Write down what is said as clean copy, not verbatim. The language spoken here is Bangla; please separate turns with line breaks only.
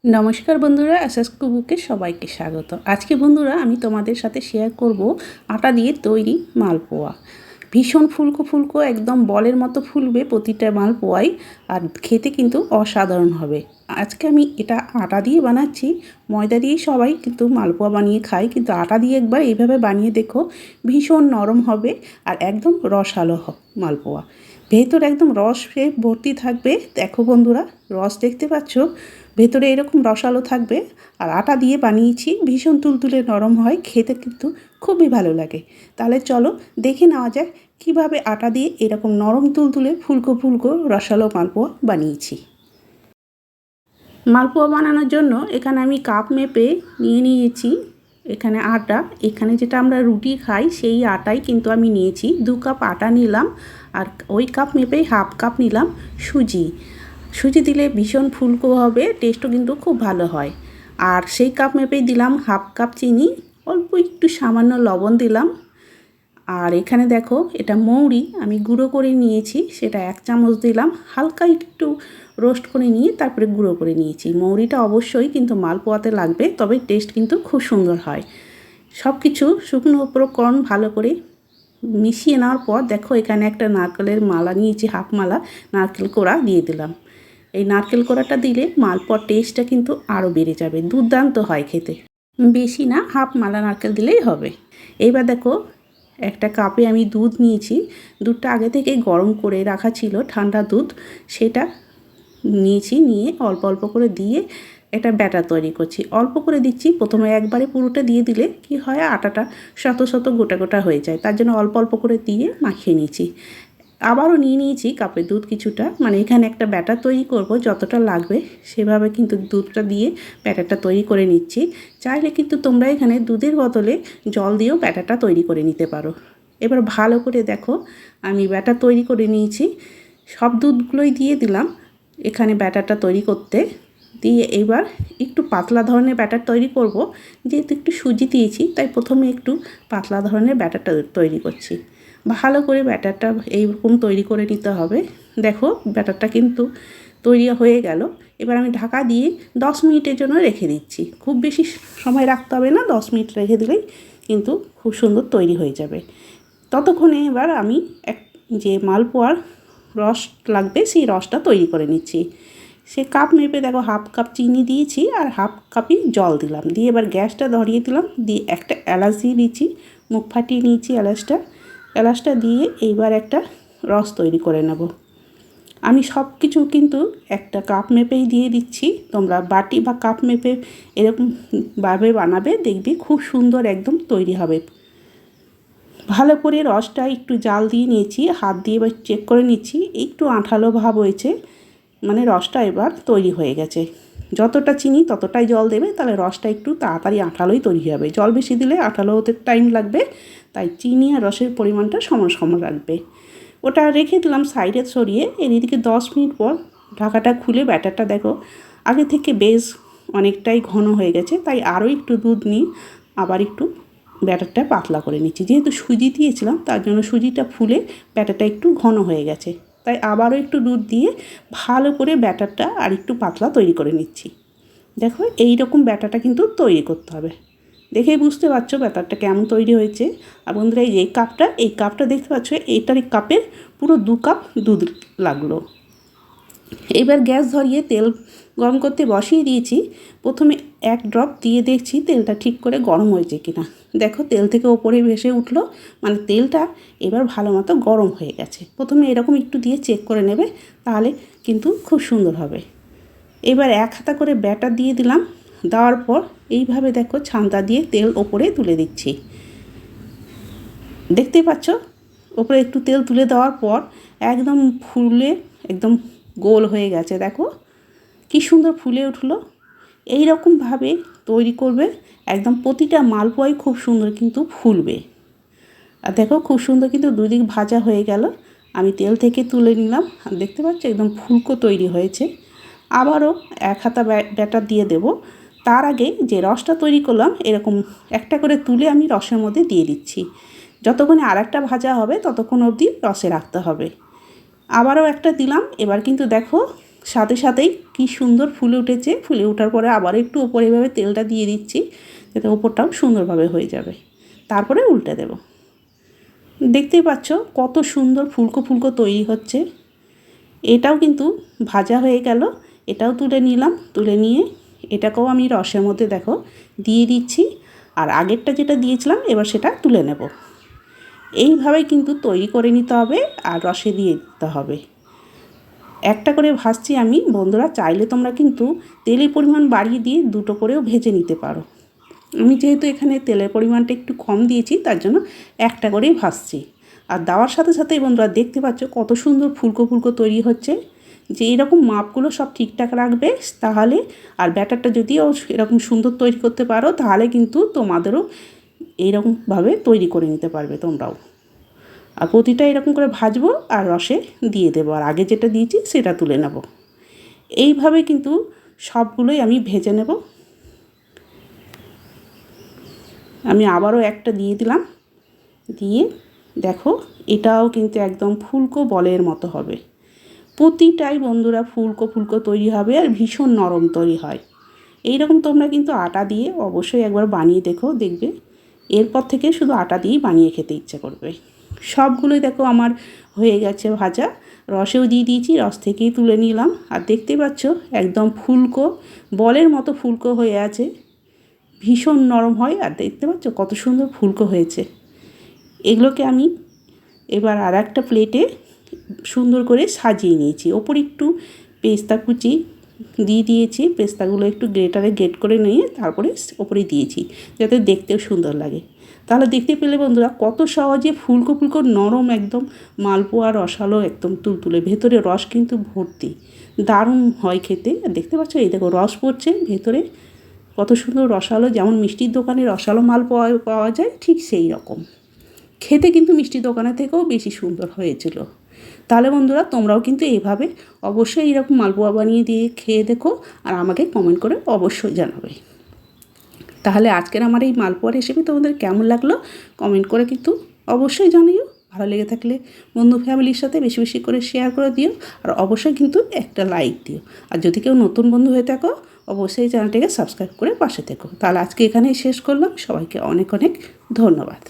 নমস্কার বন্ধুরা, এসএস কুবুকে সবাইকে স্বাগত। আজকে বন্ধুরা আমি তোমাদের সাথে শেয়ার করব আটা দিয়ে তৈরি মালপোয়া। ভীষণ ফুলকো ফুলকো একদম বলের মতো ফুলবে প্রতিটা মালপোয়াই, আর খেতে কিন্তু অসাধারণ হবে। আজকে আমি এটা আটা দিয়ে বানাচ্ছি। ময়দা দিয়ে সবাই কিন্তু মালপোয়া বানিয়ে খায়, কিন্তু আটা দিয়ে একবার এইভাবে বানিয়ে দেখো, ভীষণ নরম হবে আর একদম রসালো মালপোয়া। ভেতর একদম রসে ভর্তি থাকবে। দেখো বন্ধুরা, রস দেখতে পাচ্ছ, ভেতরে এরকম রসালো থাকবে। আর আটা দিয়ে বানিয়েছি, ভীষণ তুলতুলে নরম হয়, খেতে কিন্তু খুবই ভালো লাগে। তাহলে চলো দেখে নেওয়া যাক কীভাবে আটা দিয়ে এরকম নরম তুলতুলে ফুলকো ফুলকো রসালো মালপোয়া বানিয়েছি। মালপোয়া বানানোর জন্য এখানে আমি কাপ মেপে নিয়ে নিয়েছি এখানে আটা। এখানে যেটা আমরা রুটি খাই সেই আটাই কিন্তু আমি নিয়েছি। 2 কাপ আটা নিলাম, আর ওই কাপ মেপেই হাফ কাপ নিলাম সুজি। সুজি দিলে ভীষণ ফুলকো হবে, টেস্টও কিন্তু খুব ভালো হয়। আর সেই কাপ মেপেই দিলাম হাফ কাপ চিনি, অল্প একটু সামান্য লবণ দিলাম। আর এখানে দেখো, এটা মৌরি আমি গুঁড়ো করে নিয়েছি, সেটা 1 চামচ দিলাম। হালকা একটু রোস্ট করে নিয়ে তারপরে গুঁড়ো করে নিয়েছি। মৌরিটা অবশ্যই কিন্তু মালপোয়াতে লাগবে, তবে টেস্ট কিন্তু খুব সুন্দর হয়। সব কিছু শুকনো উপকরণ ভালো করে মিশিয়ে নেওয়ার পর দেখো, এখানে একটা নারকেলের মালা নিয়েছি, হাফ মালা নারকেল কোড়া দিয়ে দিলাম। এই নারকেল কোড়াটা দিলে মালপোয়ার টেস্টটা কিন্তু আরও বেড়ে যাবে, দুর্দান্ত হয় খেতে। বেশি না, হাফ মালা নারকেল দিলেই হবে। এবার দেখো, একটা কাপে আমি দুধ নিয়েছি। দুধটা আগে থেকে গরম করে রাখা ছিল, ঠান্ডা দুধ, সেটা নিয়েছি। নিয়ে অল্প অল্প করে দিয়ে একটা ব্যাটার তৈরি করছি। অল্প করে দিচ্ছি, প্রথমে একবারে পুরোটা দিয়ে দিলে কি হয়, আটাটা শত শত গোটা গোটা হয়ে যায়। তার জন্য অল্প অল্প করে দিয়ে মাখিয়ে নিয়েছি। আবারও নিয়ে নিয়েছি কাপে দুধ কিছুটা, মানে এখানে একটা ব্যাটার তৈরি করব, যতটা লাগবে সেভাবে কিন্তু দুধটা দিয়ে ব্যাটারটা তৈরি করে নিচ্ছি। চাইলে কিন্তু তোমরা এখানে দুধের বদলে জল দিয়েও ব্যাটারটা তৈরি করে নিতে পারো। এবার ভালো করে দেখো, আমি ব্যাটার তৈরি করে নিয়েছি। সব দুধগুলোই দিয়ে দিলাম এখানে ব্যাটারটা তৈরি করতে। দিয়ে এবার একটু পাতলা ধরনের ব্যাটার তৈরি করব। যেহেতু একটু সুজি দিয়েছি, তাই প্রথমে একটু পাতলা ধরনের ব্যাটারটা তৈরি করছি। ভালো করে ব্যাটারটা এইরকম তৈরি করে নিতে হবে। দেখো, ব্যাটারটা কিন্তু তৈরি হয়ে গেল। এবার আমি ঢাকা দিয়ে 10 মিনিটের জন্য রেখে দিচ্ছি। খুব বেশি সময় রাখতে হবে না, 10 মিনিট রেখে দিলেই কিন্তু খুব সুন্দর তৈরি হয়ে যাবে। ততক্ষণে এবার আমি যে মালপোয়ার রস লাগবে সেই রসটা তৈরি করে নিচ্ছি। সে কাপ মেপে দেখো, হাফ কাপ চিনি দিয়েছি আর হাফ কাপই জল দিলাম। দিয়ে এবার গ্যাসটা ধরিয়ে দিলাম। দিয়ে একটা এলাচ দিয়ে দিচ্ছি, মুখ ফাটিয়ে নিয়েছি এলাচটা দিয়ে এইবার একটা রস তৈরি করে নেব। আমি সব কিছু কিন্তু একটা কাপ মেপেই দিয়ে দিচ্ছি। তোমরা বাটি বা কাপ মেপে এরকমভাবে বানাবে, দেখবি খুব সুন্দর একদম তৈরি হবে। ভালো করে রসটা একটু জাল দিয়ে নিয়েছি, হাত দিয়ে এবার চেক করে নিচ্ছি, একটু আঠালো ভাব হয়েছে, মানে রসটা এবার তৈরি হয়ে গেছে। যতটা চিনি ততটাই জল দেবে, তাহলে রসটা একটু তাড়াতাড়ি আঠালোই তৈরি হবে। জল বেশি দিলে আঠালো হতে টাইম লাগবে, তাই চিনি আর রসের পরিমাণটা সমান সমান রাখবে। ওটা রেখে দিলাম সাইডে সরিয়ে। এদিকে 10 মিনিট পর ঢাকাটা খুলে ব্যাটারটা দেখো, আগে থেকে বেশ অনেকটাই ঘন হয়ে গেছে, তাই আরও একটু দুধ নিয়ে আবার একটু ব্যাটারটা পাতলা করে নিচ্ছি। যেহেতু সুজি দিয়েছিলাম, তার জন্য সুজিটা ফুলে ব্যাটারটা একটু ঘন হয়ে গেছে, তাই আবারও একটু দুধ দিয়ে ভালো করে ব্যাটারটা আর একটু পাতলা তৈরি করে নিচ্ছি। দেখো, এই রকম ব্যাটারটা কিন্তু তৈরি করতে হবে। দেখেই বুঝতে পারছো ব্যাটারটা কেমন তৈরি হয়েছে। আর বন্ধুরা, এই কাপটা দেখতে পাচ্ছ, এইটার কাপের পুরো 2 কাপ দুধ লাগলো। এবার গ্যাস ধরিয়ে তেল গরম করতে বসিয়ে দিয়েছি। প্রথমে 1 ড্রপ দিয়ে দেখছি তেলটা ঠিক করে গরম হয়েছে কিনা। দেখো, তেল থেকে ওপরে ভেসে উঠলো, মানে তেলটা এবার ভালো মতো গরম হয়ে গেছে। প্রথমে এরকম একটু দিয়ে চেক করে নেবে, তাহলে কিন্তু খুব সুন্দর হবে। এবার 1 হাতা করে ব্যাটার দিয়ে দিলাম। দেওয়ার পর এইভাবে দেখো, ছান্তা দিয়ে তেল ওপরে তুলে দিচ্ছি। দেখতেই পাচ্ছ, ওপরে একটু তেল তুলে দেওয়ার পর একদম ফুলে একদম গোল হয়ে গেছে। দেখো কি সুন্দর ফুলে উঠলো। এই রকমভাবে তৈরি করবে, একদম প্রতিটা মালপোয়াই খুব সুন্দর কিন্তু ফুলবে। আর দেখো, খুব সুন্দর কিন্তু দুদিক ভাজা হয়ে গেল। আমি তেল থেকে তুলে নিলাম, আর দেখতে পাচ্ছ একদম ফুলকো তৈরি হয়েছে। আবারও 1 হাতা ব্যাটার দিয়ে দেব। তার আগে যে রসটা তৈরি করলাম, এরকম একটা করে তুলে আমি রসের মধ্যে দিয়ে দিচ্ছি। যতক্ষণে আরেকটা ভাজা হবে ততক্ষণ অবধি রসে রাখতে হবে। আবারও একটা দিলাম। এবার কিন্তু দেখো, সাথে সাথেই কি সুন্দর ফুলে উঠেছে। ফুলে ওঠার পরে আবার একটু ওপরে এভাবে তেলটা দিয়ে দিচ্ছি, যাতে ওপরটাও সুন্দরভাবে হয়ে যাবে। তারপরে উল্টে দেব। দেখতেই পাচ্ছ কত সুন্দর ফুলকো ফুলকো তৈরি হচ্ছে। এটাও কিন্তু ভাজা হয়ে গেল। এটাও তুলে নিলাম। তুলে নিয়ে এটাকেও আমি রসের মধ্যে দেখো দিয়ে দিচ্ছি। আর আগেরটা যেটা দিয়েছিলাম এবার সেটা তুলে নেব। এইভাবেই কিন্তু তৈরি করে নিতে হবে আর রসে দিয়ে দিতে হবে। একটা করে ভাজছি আমি। বন্ধুরা চাইলে তোমরা কিন্তু তেলের পরিমাণ বাড়িয়ে দিয়ে দুটো করেও ভেজে নিতে পারো। আমি যেহেতু এখানে তেলের পরিমাণটা একটু কম দিয়েছি, তার জন্য একটা করেই ভাজছি। আর দেওয়ার সাথে সাথেই বন্ধুরা দেখতে পাচ্ছ কত সুন্দর ফুলকো ফুলকো তৈরি হচ্ছে। যে এরকম মাপগুলো সব ঠিকঠাক রাখবে তাহলে, আর ব্যাটারটা যদিও এরকম সুন্দর তৈরি করতে পারো তাহলে কিন্তু তোমাদেরও এইরকমভাবে তৈরি করে নিতে পারবে তোমরাও। আর প্রতিটা এরকম করে ভাজবো আর রসে দিয়ে দেবো, আর আগে যেটা দিয়েছি সেটা তুলে নেব। এইভাবে কিন্তু সবগুলোই আমি ভেজে নেব। আমি আবারও একটা দিয়ে দিলাম। দিয়ে দেখো এটাও কিন্তু একদম ফুলকো বলের মতো হবে। প্রতিটাই বন্ধুরা ফুলকো ফুলকো তৈরি হবে আর ভীষণ নরম তৈরি হয়। এইরকম তোমরা কিন্তু আটা দিয়ে অবশ্যই একবার বানিয়ে দেখো, দেখবে এরপর থেকে শুধু আটা দিয়েই বানিয়ে খেতে ইচ্ছে করবে। সবগুলোই দেখো আমার হয়ে গেছে ভাজা। রসেও দিয়ে দিয়েছি, রস থেকেই তুলে নিলাম। আর দেখতেই পাচ্ছ একদম ফুলকো বলের মতো ফুলকো হয়ে আছে। ভীষণ নরম হয় আর দেখতে পাচ্ছ কত সুন্দর ফুলকো হয়েছে। এগুলোকে আমি এবার আর একটা প্লেটে সুন্দর করে সাজিয়ে নিয়েছি। ওপরে একটু পেস্তা কুচি দিয়ে দিয়েছি। পেস্তাগুলো একটু গ্রেটারে গ্রেট করে নিয়ে তারপরে ওপরে দিয়েছি, যাতে দেখতেও সুন্দর লাগে। তাহলে দেখতে পেলে বন্ধুরা কত সহজে ফুলকো ফুলকো নরম একদম মালপোয়া রসালো একদম তুলতুলে, ভেতরে রস কিন্তু ভর্তি, দারুণ হয় খেতে। আর দেখতে পাচ্ছ এই দেখো রস পড়ছে ভেতরে, কত সুন্দর রসালো। যেমন মিষ্টির দোকানে রসালো মালপোয়া পাওয়া যায় ঠিক সেই রকম খেতে, কিন্তু মিষ্টি দোকানের থেকেও বেশি সুন্দর হয়েছিল। তাহলে বন্ধুরা তোমরাও কিন্তু এইভাবে অবশ্যই এরকম মালপোয়া বানিয়ে দিয়ে খেয়ে দেখো আর আমাকে কমেন্ট করে অবশ্যই জানাবে। তাহলে আজকের আমার এই মালপোয়া রেসিপি তোমাদের কেমন লাগলো কমেন্ট করে কিন্তু অবশ্যই জানিও। ভালো লেগে থাকলে বন্ধু ফ্যামিলির সাথে বেশি বেশি করে শেয়ার করে দিও, আর অবশ্যই কিন্তু একটা লাইক দিও। আর যদি কেউ নতুন বন্ধু হয়ে থাকো অবশ্যই চ্যানেলটিকে সাবস্ক্রাইব করে পাশে থেকো। তাহলে আজকে এখানেই শেষ করলাম। সবাইকে অনেক অনেক ধন্যবাদ।